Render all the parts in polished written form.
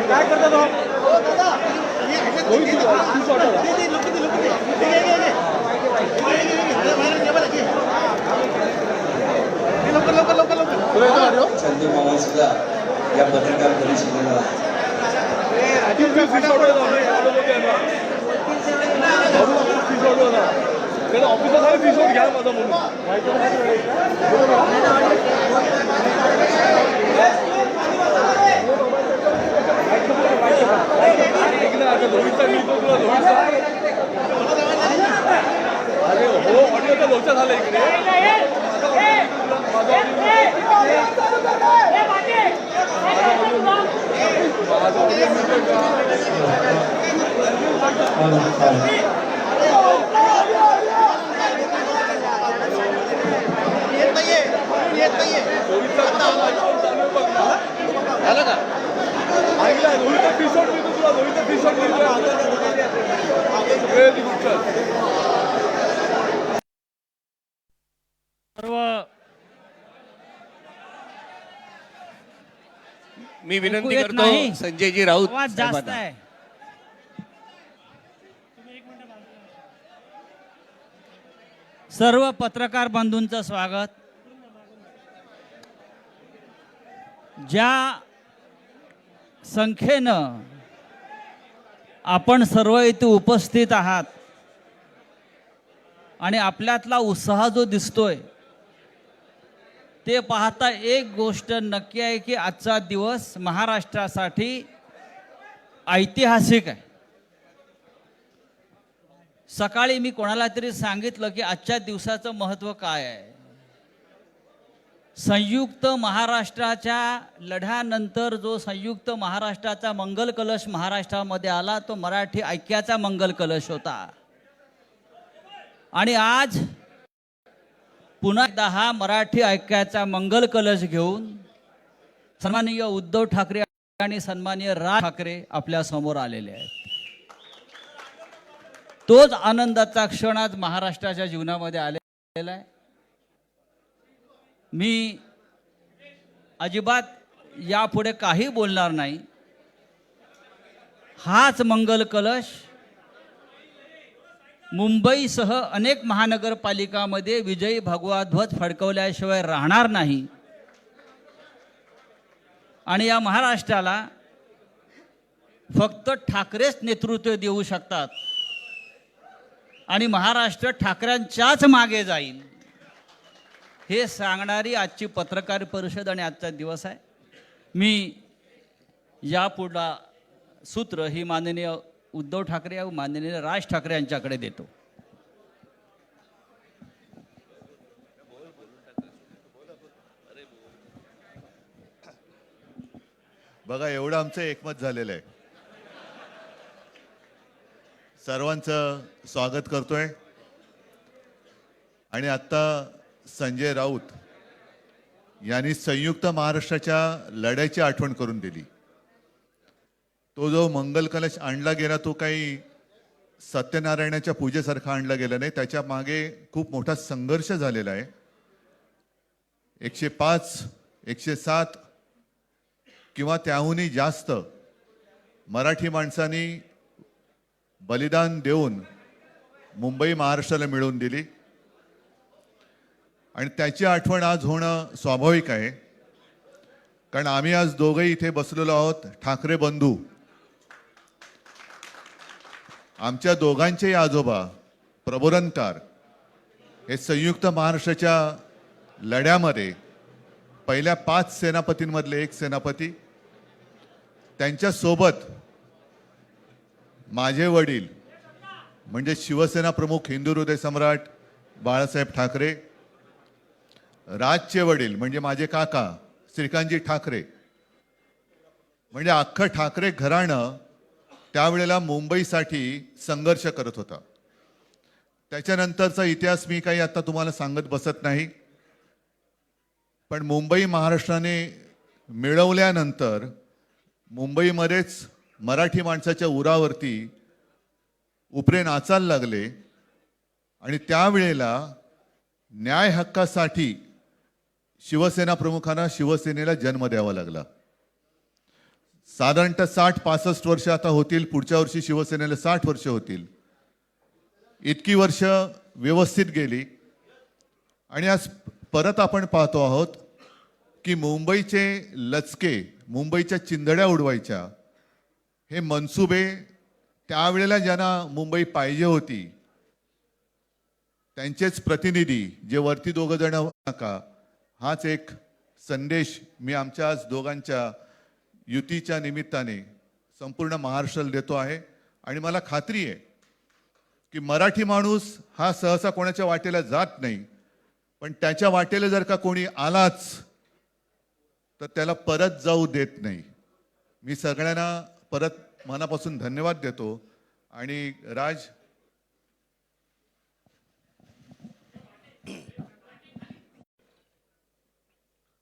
काय करता चंदू मामा सुद्धा या पत्रकार परिषदेला ऑफिसर फीसोट घ्या माझा म्हणून रोहितचा मिळतो तुला रोहितचा अरे हो ऑडिओचा लोचा झाला इकडे झालं का ऐकला रोहितचा फीसोट मिळतो तुला रोहितचा फीसोट मिळतो सर्व मी विनंती करतो संजयजी राऊत आवाज जास्त आहे. सर्व पत्रकार बंधूंचं स्वागत. ज्या संख्येनं आपण सर्व इथे उपस्थित आहात आणि आपल्यातला उत्साह जो दिसतोय ते पाहता एक गोष्ट नक्की आहे की आजचा दिवस महाराष्ट्रासाठी ऐतिहासिक आहे. सकाळी मी कोणाला तरी सांगितलं की आजच्या दिवसाचं महत्त्व काय आहे. संयुक्त महाराष्ट्राच्या लढ्यानंतर जो संयुक्त महाराष्ट्राचा मंगल कलश महाराष्ट्रामध्ये आला तो मराठी ऐक्याचा मंगल कलश होता. आणि आज पुन्हा एकदा हा मराठी ऐक्याचा मंगल कलश घेऊन सन्माननीय उद्धव ठाकरे आणि सन्माननीय राज ठाकरे आपल्या समोर आलेले आहेत. तोच आनंदाचा क्षण आज महाराष्ट्राच्या जीवनामध्ये आलेला आहे. मी अजिबात यापुढे काही बोलणार नाही. हाच मंगल कलश मुंबईसह अनेक महानगरपालिकांमध्ये विजयी भगवा ध्वज फडकवल्याशिवाय राहणार नाही. आणि या महाराष्ट्राला फक्त ठाकरेच नेतृत्व देऊ शकतात आणि महाराष्ट्र ठाकरेंच्याच मागे जाईल हे सांगणारी आजची पत्रकार परिषद आणि आजचा दिवस आहे. मी यापुढला सूत्र ही माननीय उद्धव ठाकरे व माननीय राज ठाकरे यांच्याकडे देतो. बघा एवढं आमचं एकमत झालेलं आहे. सर्वांचं स्वागत करतोय. आणि आता संजय राऊत यांनी संयुक्त महाराष्ट्राच्या लढ्याची आठवण करून दिली. तो जो मंगल कलश आणला गेला तो काही सत्यनारायणाच्या पूजेसारखा आणला गेला नाही. त्याच्या मागे खूप मोठा संघर्ष झालेला आहे. 105 107 किंवा त्याहूनही जास्त मराठी माणसांनी बलिदान देऊन मुंबई महाराष्ट्राला मिळवून दिली आणि त्याची आठवण आज होणं स्वाभाविक आहे. कारण आम्ही आज दोघंही इथे बसलेलो आहोत ठाकरे बंधू. आमच्या दोघांचेही आजोबा प्रबोधनकार हे संयुक्त महाराष्ट्राच्या लढ्यामध्ये पहिल्या 5 सेनापतींमधले एक सेनापती. त्यांच्यासोबत माझे वडील म्हणजे शिवसेना प्रमुख हिंदू हृदय सम्राट बाळासाहेब ठाकरे, राजचे वडील म्हणजे माझे काका श्रीकांतजी ठाकरे, म्हणजे अख्खं ठाकरे घराणं त्यावेळेला मुंबईसाठी संघर्ष करत होता. त्याच्यानंतरचा इतिहास मी काही आता तुम्हाला सांगत बसत नाही. पण मुंबई महाराष्ट्राने मिळवल्यानंतर मुंबईमध्येच मराठी माणसाच्या उरावरती उपरे नाचायला लागले आणि त्यावेळेला न्याय हक्कासाठी शिवसेना प्रमुखांना शिवसेनेला जन्म द्यावा लागला. साधारणतः 60-65 वर्ष आता होतील, पुढच्या वर्षी शिवसेनेला 60 वर्ष होतील. इतकी वर्ष व्यवस्थित गेली आणि आज परत आपण पाहतो आहोत की मुंबईचे लचके, मुंबईच्या चिंधड्या उडवायच्या हे मनसुबे त्यावेळेला ज्यांना मुंबई पाहिजे होती त्यांचेच प्रतिनिधी जे वरती दोघं जण नका, हाच एक संदेश मी आमच्या आज दोघांच्या युतीच्या निमित्ताने संपूर्ण महाराष्ट्राला देतो आहे. आणि मला खात्री आहे की मराठी माणूस हा सहसा कोणाच्या वाटेला जात नाही, पण त्याच्या वाटेला जर का कोणी आलाच तर त्याला परत जाऊ देत नाही. मी सगळ्यांना परत मनापासून धन्यवाद देतो. आणि राज,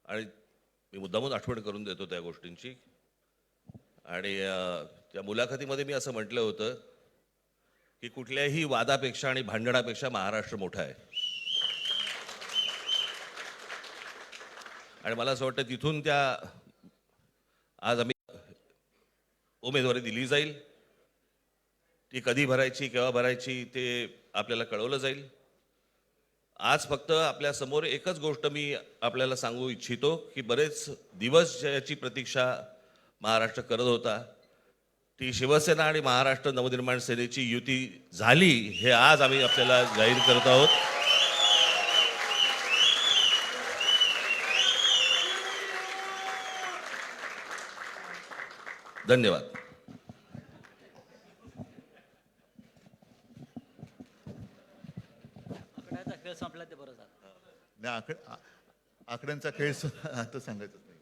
आणि मी मुद्दामून आठवण करून देतो त्या गोष्टींची. आणि त्या मुलाखतीमध्ये मी असं म्हटलं होतं की कुठल्याही वादापेक्षा आणि भांडणापेक्षा महाराष्ट्र मोठा आहे. आणि मला असं वाटतं तिथून त्या आज आम्ही उमेदवारी दिली जाईल. ती कधी भरायची, केव्हा भरायची ते आपल्याला कळवलं जाईल. आज फक्त आपल्या समोर एकच गोष्ट मी आपल्याला सांगू इच्छितो की बरेच दिवस ज्याची प्रतीक्षा महाराष्ट्र करत होता ती शिवसेना आणि महाराष्ट्र नवनिर्माण सेनेची युती झाली, हे आज आम्ही आपल्याला जाहीर करत आहोत. धन्यवाद. खेळ संपला ते बरं झालं. नाही, आकड्यांचा खेळ आता सांगायचं नाही.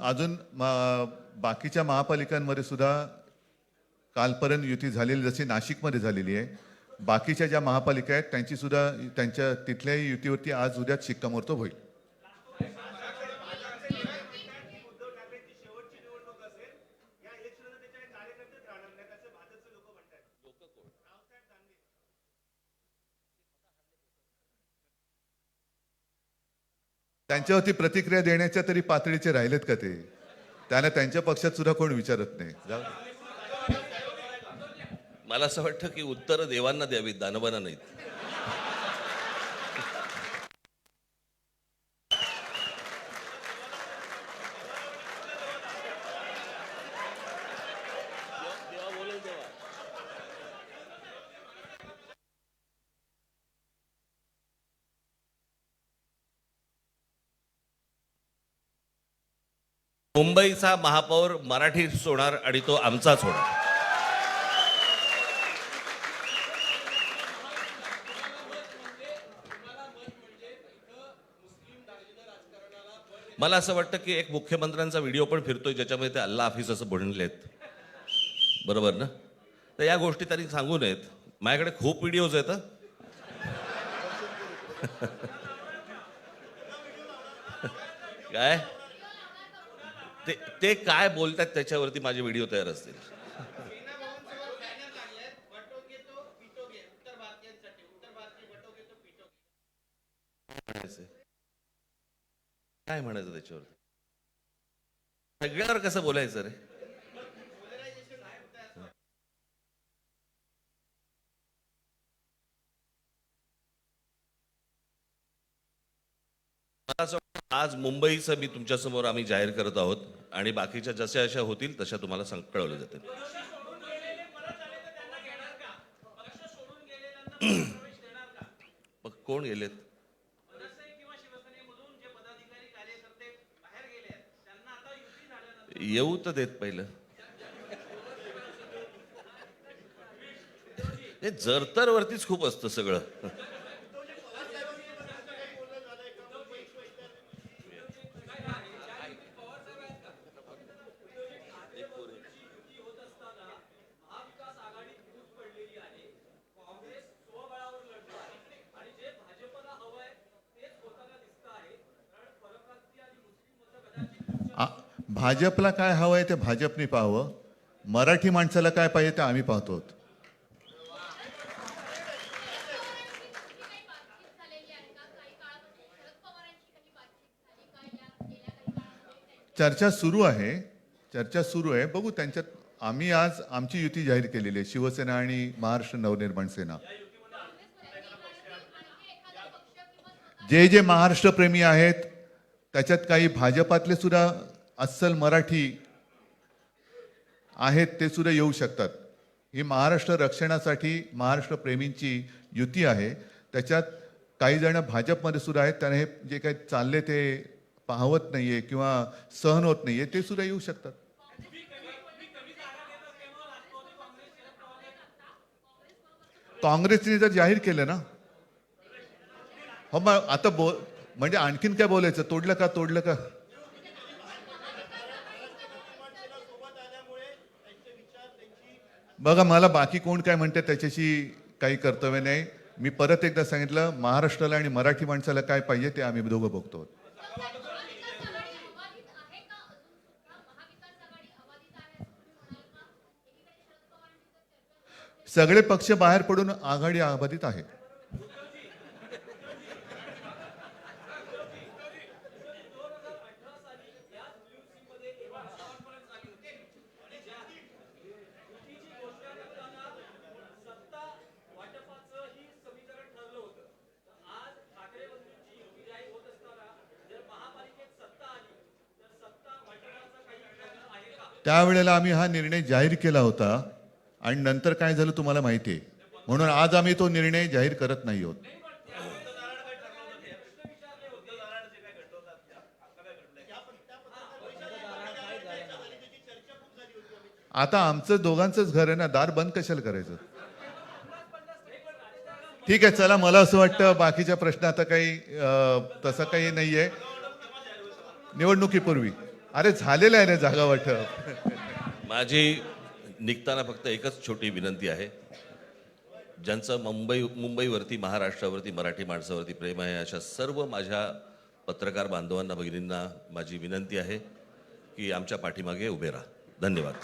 अजून बाकीच्या महापालिकांमध्ये सुद्धा कालपर्यंत युती झालेली, जशी नाशिकमध्ये झालेली आहे, बाकीच्या ज्या महापालिका आहेत त्यांची सुद्धा त्यांच्या तिथल्याही युतीवरती आज उद्या शिक्कामोर्तब होईल. त्यांच्यावरती प्रतिक्रिया देण्याच्या तरी पातळीचे राहिलेत का ते? त्याला त्यांच्या पक्षात सुद्धा कोण विचारत नाही. जाऊ दे. मला असं वाटतं की उत्तर देवांना द्यावीत, दानवांना नाहीत. मुंबईचा महापौर मराठीच होणार आणि तो आमचाच होणार. मला असं वाटतं की एक मुख्यमंत्र्यांचा व्हिडिओ पण फिरतोय ज्याच्यामध्ये ते अल्ला हाफिज असं बनलेत, बरोबर ना? तर या गोष्टी त्यांनी सांगू नयेत. माझ्याकडे खूप व्हिडिओज आहेत. काय ते काय बोलतात त्याच्यावरती माझे व्हिडिओ तयार असतील. काय म्हणायचं त्याच्यावरती? सगळ्यावर कसं बोलायचं रे? मला असं वाटतं आज मुंबईचं मी तुमच्या समोर आम्ही जाहीर करत आहोत आणि बाकीच्या जशा अशा होतील तशा तुम्हाला कळवलं जातील. मग कोण गेलेत? येऊ तर देत पहिलं. हे जरतर वरतीच खूप असतं सगळं. भाजपला काय हवंय ते भाजपने पाहावं. मराठी माणसाला काय पाहिजे ते आम्ही पाहतो. चर्चा सुरू आहे. बघू त्यांच्यात. आम्ही आज आमची युती जाहीर केलेली आहे, शिवसेना आणि महाराष्ट्र नवनिर्माण सेना. जे महाराष्ट्र प्रेमी आहेत त्याच्यात काही भाजपातले सुद्धा अस्सल मराठी आहेत, ते सुद्धा येऊ शकतात. ही महाराष्ट्र रक्षणासाठी महाराष्ट्र प्रेमींची युती आहे. त्याच्यात काही जण भाजपमध्ये सुद्धा आहेत, त्यांना हे जे काही चालले ते पाहवत नाहीये किंवा सहन होत नाहीये, ते सुद्धा येऊ शकतात. काँग्रेसने जर जाहीर केलं ना, हो मग आता म्हणजे आणखीन काय बोलायचं? तोडलं का? बघा, मला बाकी कोण काय म्हणते त्याच्याशी काही कर्तव्य नाही. मी परत एकदा सांगितलं, महाराष्ट्राला आणि मराठी माणसाला काय पाहिजे ते आम्ही दोघं बघतो. सगळे पक्ष बाहेर पडून आघाडी अबाधित आहे. त्यावेळेला आम्ही हा निर्णय जाहीर केला होता आणि नंतर काय झालं तुम्हाला माहिती आहे. म्हणून आज आम्ही तो निर्णय जाहीर करत नाही आहोत. आता आमचं दोघांचंच घर आहे ना, दार बंद कशाला करायचं? ठीक आहे, चला. मला असं वाटतं बाकीच्या प्रश्न आता काही तसं काही नाहीये. निवडणुकीपूर्वी अरे झालेलं आहे ना जागा वाटप. माझी निघताना फक्त एकच छोटी विनंती आहे. ज्यांचं मुंबईवरती, महाराष्ट्रावरती, मराठी माणसावरती प्रेम आहे, अशा सर्व माझ्या पत्रकार बांधवांना, भगिनींना माझी विनंती आहे की आमच्या पाठीमागे उभे राहा. धन्यवाद.